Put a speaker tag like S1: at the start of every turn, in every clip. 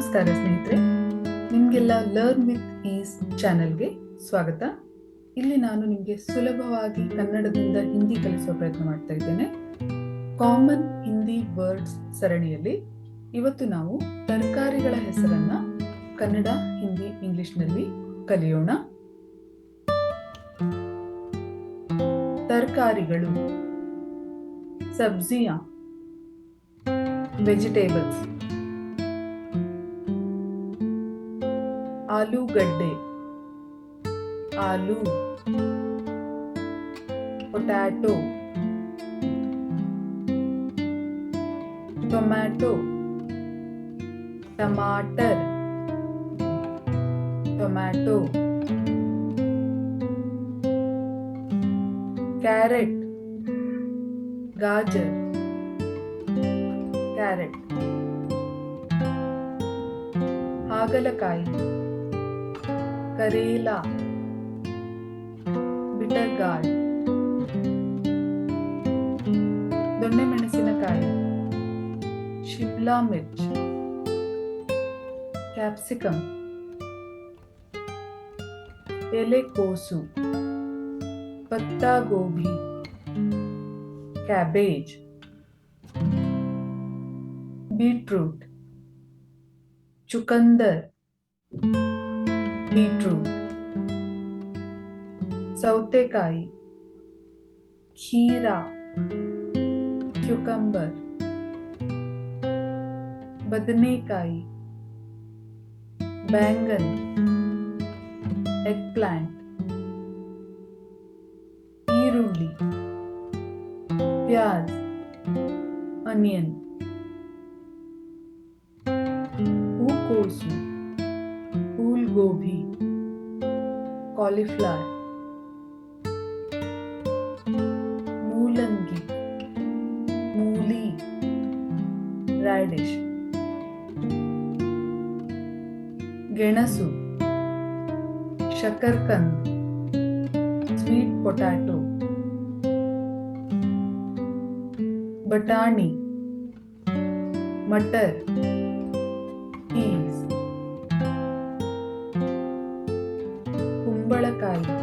S1: ನಮಸ್ಕಾರ ಸ್ನೇಹಿತರೆ, ನಿಮಗೆಲ್ಲ ಲರ್ನ್ ವಿತ್ ಈಸ್ ಚಾನೆಲ್ಗೆ ಸ್ವಾಗತ. ಇಲ್ಲಿ ನಾನು ನಿಮಗೆ ಸುಲಭವಾಗಿ ಕನ್ನಡದಿಂದ ಹಿಂದಿ ಕಲಿಸುವ ಪ್ರಯತ್ನ ಮಾಡ್ತಾ ಇದ್ದೇನೆ. ಕಾಮನ್ ಹಿಂದಿ ವರ್ಡ್ಸ್ ಸರಣಿಯಲ್ಲಿ ಇವತ್ತು ನಾವು ತರಕಾರಿಗಳ ಹೆಸರನ್ನ ಕನ್ನಡ, ಹಿಂದಿ, ಇಂಗ್ಲಿಷ್ನಲ್ಲಿ ಕಲಿಯೋಣ. ತರಕಾರಿಗಳು, ಸಬ್ಜಿಯಾ, ವೆಜಿಟೇಬಲ್ಸ್. ಆಲೂಗಡ್ಡೆ, ಆಲೂ. ಪೊಟ್ಯಾಟೊ, ಟೊಮ್ಯಾಟೊ, ಟಮಾಟರ್, ಟೊಮ್ಯಾಟೊ. ಕ್ಯಾರೆಟ್, ಗಾಜರ್, ಕ್ಯಾರೆಟ್. ಹಾಗಲಕಾಯಿ, ಕರೇಲಾ, ಬಿಟರ್ ಗಾರ್ಡ್. ದೊಣ್ಣೆ ಮೆಣಸಿನಕಾಯಿ, ಶಿಮ್ಲಾ ಮಿರ್ಚ್, ಕ್ಯಾಪ್ಸಿಕಮ್. ಎಲೆಕೋಸು, ಪತ್ತಾ ಗೋಬಿ, ಕ್ಯಾಬೇಜ್. ಬೀಟ್ರೂಟ್, ಚುಕಂದರ್, ಬೀಟ್ರೂಟ್. ಸೌತೆಕಾಯಿ, ಖೀರಾ, ಕ್ಯುಕಂಬರ್. ಬದನೆಕಾಯಿ, ಬ್ಯಾಂಗನ್, ಎಗ್ ಪ್ಲಾಂಟ್. ಈರುಳ್ಳಿ, ಪ್ಯಾಜ್, ಆನಿಯನ್. ಹೂಕೋಸು, फूल गोभी, कॉलीफ्लावर. ಮೂಲಂಗಿ, ಮೂಲಿ, ರಾಡಿಶ್. ಗೆಣಸು, शकरकंद, ಸ್ವೀಟ್ ಪೊಟ್ಯಾಟೊ. ಬಟಾಣಿ, ಮಟರ್, ಪೀಸ್. ಕುಂಬಳಕಾಯಿ,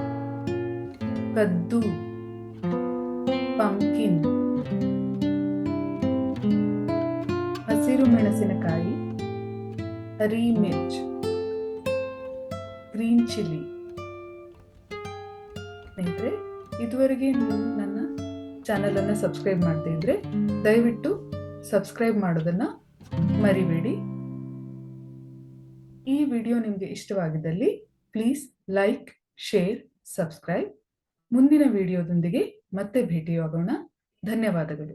S1: ಕದ್ದು, ಪಂಪ್ಕಿನ್. ಹಸಿರು ಮೆಣಸಿನಕಾಯಿ, ಹರಿ ಮಿರ್ಚ್, ಗ್ರೀನ್ ಚಿಲ್ಲಿ. ಸ್ನೇಹಿತರೆ, ಇದುವರೆಗೆ ನೀವು ನನ್ನ ಚಾನೆಲ್ ಅನ್ನು ಸಬ್ಸ್ಕ್ರೈಬ್ ಮಾಡ್ತಾ ಇದ್ರೆ ದಯವಿಟ್ಟು ಸಬ್ಸ್ಕ್ರೈಬ್ ಮಾಡೋದನ್ನ ಮರಿಬೇಡಿ. ಈ ವಿಡಿಯೋ ನಿಮಗೆ ಇಷ್ಟವಾಗಿದ್ದಲ್ಲಿ ಪ್ಲೀಸ್ ಲೈಕ್, ಶೇರ್, ಸಬ್ಸ್ಕ್ರೈಬ್. ಮುಂದಿನ ವಿಡಿಯೋದೊಂದಿಗೆ ಮತ್ತೆ ಭೇಟಿಯಾಗೋಣ. ಧನ್ಯವಾದಗಳು.